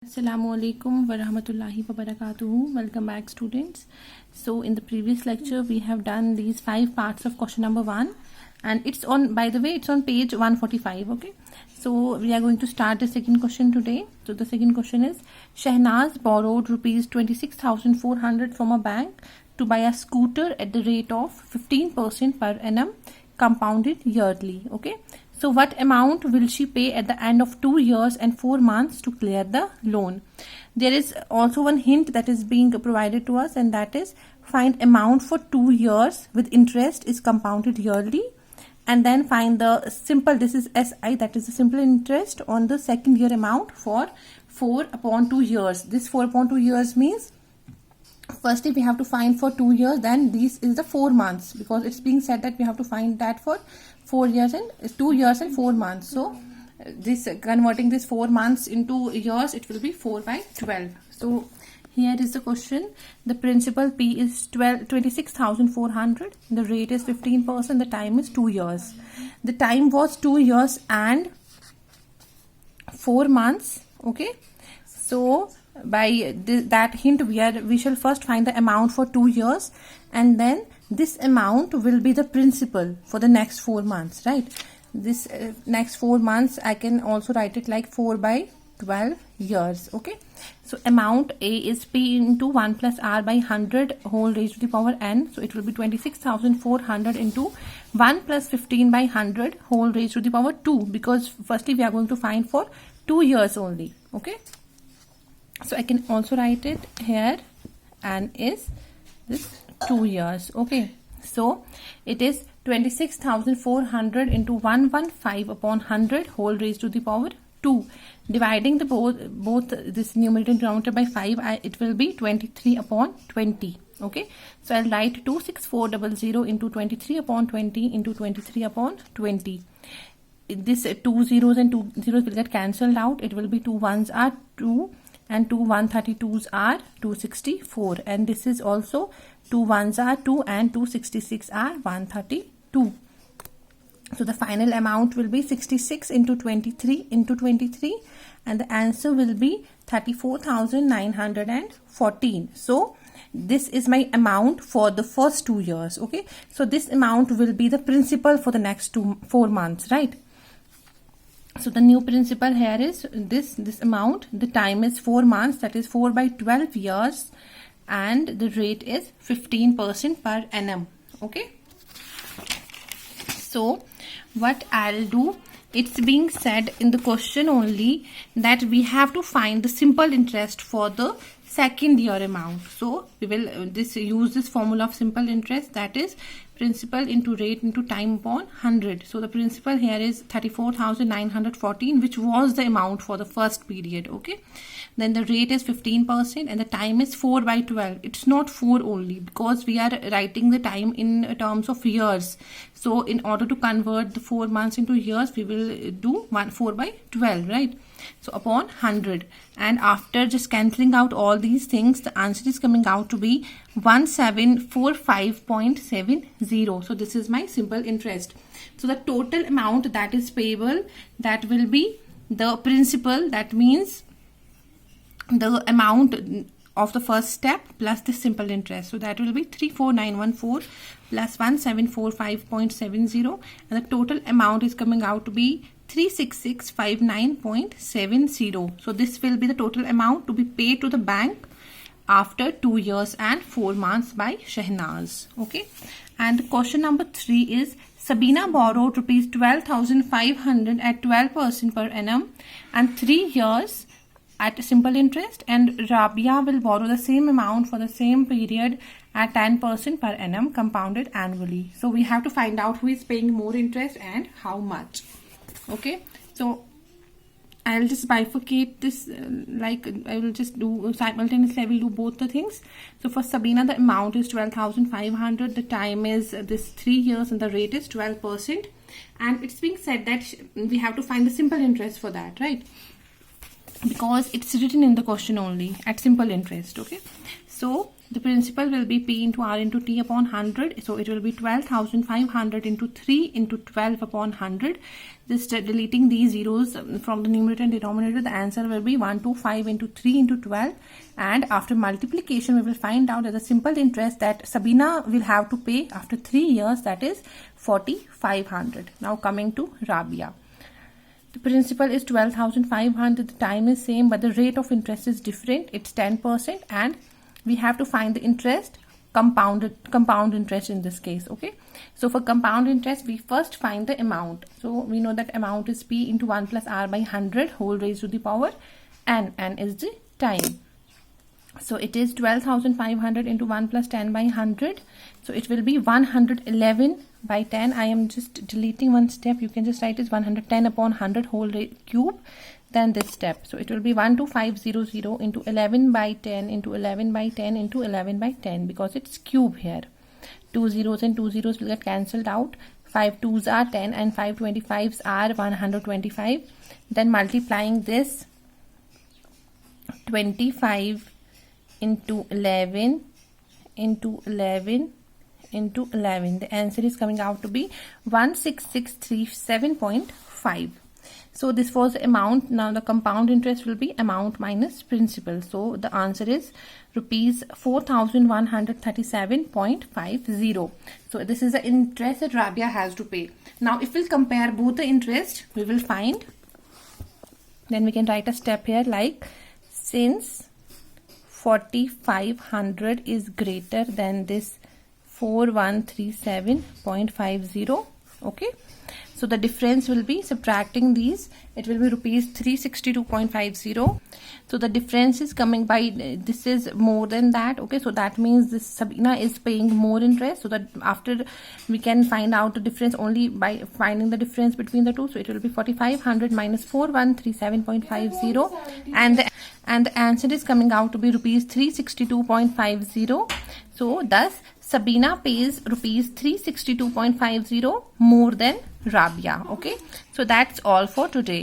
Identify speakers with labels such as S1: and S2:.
S1: Assalamualaikum warahmatullahi wabarakatuh. Welcome back, students. So in the previous lecture we have done these 5 parts of question number 1, and it's on, by the way, it's on page 145. Okay, so we are going to start the second question today. So the second question is, Shehnaz borrowed rupees 26,400 from a bank to buy a scooter at the rate of 15% per annum compounded yearly. Okay, so what amount will she pay at the end of 2 years and 4 months to clear the loan? There is also one hint that is being provided to us, and that is find amount for 2 years with interest is compounded yearly, and then find the simple, this is SI, that is the simple interest on the second year amount for 4 upon 2 years. This 4 upon 2 years means firstly we have to find for 2 years, then this is the 4 months, because it's being said that we have to find that for 4 years and 2 years and 4 months. So this converting this 4 months into years, it will be 4 by 12. So here is the question. The principal P is 26,400. The rate is 15%. The time is 2 years. The time was 2 years and 4 months. Okay. So by that hint we shall first find the amount for 2 years, and then this amount will be the principal for the next 4 months, right? This next 4 months I can also write it like 4 by 12 years. Okay, so amount A is P into 1 plus R by 100 whole raised to the power n, so it will be 26,400 into 1 plus 15 by 100 whole raised to the power 2, because firstly we are going to find for 2 years only. Okay, so I can also write it here, and is this 2 years. Okay, so it is 26,400 into 115 upon 100 whole raised to the power 2. Dividing the both this numerator and denominator by 5, it will be 23 upon 20. Okay, so I'll write 26400 into 23 upon 20 into 23 upon 20. This 2 zeros and 2 zeros will get cancelled out. It will be 2 ones are 2 and 2 132s are 264, and this is also 2 ones are 2 and 266 are 132. So the final amount will be 66 into 23 into 23, and the answer will be 34,914. So this is my amount for the first 2 years. Okay, so this amount will be the principal for the next 4 months, right? So the new principal here is this amount. The time is 4 months, that is 4 by 12 years, and the rate is 15% per annum. Okay, so what I'll do, it's being said in the question only that we have to find the simple interest for the second year amount. So we will use this formula of simple interest, that is principal into rate into time upon 100. So the principal here is 34,914, which was the amount for the first period. Okay, then the rate is 15% and the time is 4 by 12. It's not 4 only, because we are writing the time in terms of years. So in order to convert the 4 months into years, we will do 4 by 12, right? So upon 100, and after just cancelling out all these things, the answer is coming out to be 1745.70. So this is my simple interest. So the total amount that is payable, that will be the principal, that means the amount of the first step plus the simple interest. So that will be 34914 plus 1745.70, and the total amount is coming out to be 36659.70. So this will be the total amount to be paid to the bank after 2 years and 4 months by Shehnaz. Okay, and question number 3 is, Sabina borrowed rupees 12,500 at 12% per annum and 3 years at simple interest, and Rabia will borrow the same amount for the same period at 10% per annum compounded annually. So we have to find out who is paying more interest and how much. Okay, so I'll just bifurcate this, like I will just do simultaneously, I will do both the things. So for Sabina, the amount is 12,500, the time is this 3 years, and the rate is 12%, and it's being said that we have to find the simple interest for that, right? Because it's written in the question only at simple interest. Okay, So the principal will be P into R into T upon 100. So it will be 12,500 into 3 into 12 upon 100. Just deleting these zeros from the numerator and denominator, the answer will be 125 into 3 into 12. And after multiplication, we will find out that the simple interest that Sabina will have to pay after 3 years, that is 4,500. Now coming to Rabia. The principal is 12,500. The time is same, but the rate of interest is different. It's 10%, and we have to find the interest, compound interest in this case. Okay, so for compound interest, we first find the amount. So we know that amount is P into 1 plus R by 100 whole raised to the power n. N is the time. So it is 12,500 into 1 plus 10 by 100. So it will be 111 by 10. I am just deleting one step. You can just write it 110 upon 100 whole cube. Then this step. So it will be 12500 into 11 by 10 into 11 by 10 into 11 by 10, because it's cube here. 2 zeros and 2 zeros will get cancelled out. 5 2s are 10 and 5 25s are 125. Then multiplying this, 25 into 11 into 11 into 11. The answer is coming out to be 16637.5. So this was the amount. Now the compound interest will be amount minus principal. So the answer is rupees 4,137.50. So this is the interest that Rabia has to pay. Now if we'll compare both the interest, we will find, then we can write a step here like, since 4,500 is greater than this 4,137.50. Okay, so the difference will be, subtracting these, it will be rupees 362.50. So the difference is coming by, this is more than that. Okay, so that means this Sabina is paying more interest. So that after we can find out the difference only by finding the difference between the two. So it will be 4,500 minus 4,137.50, and the answer is coming out to be rupees 362.50. So thus Sabina pays rupees 362.50 more than Rabia. Okay, so that's all for today.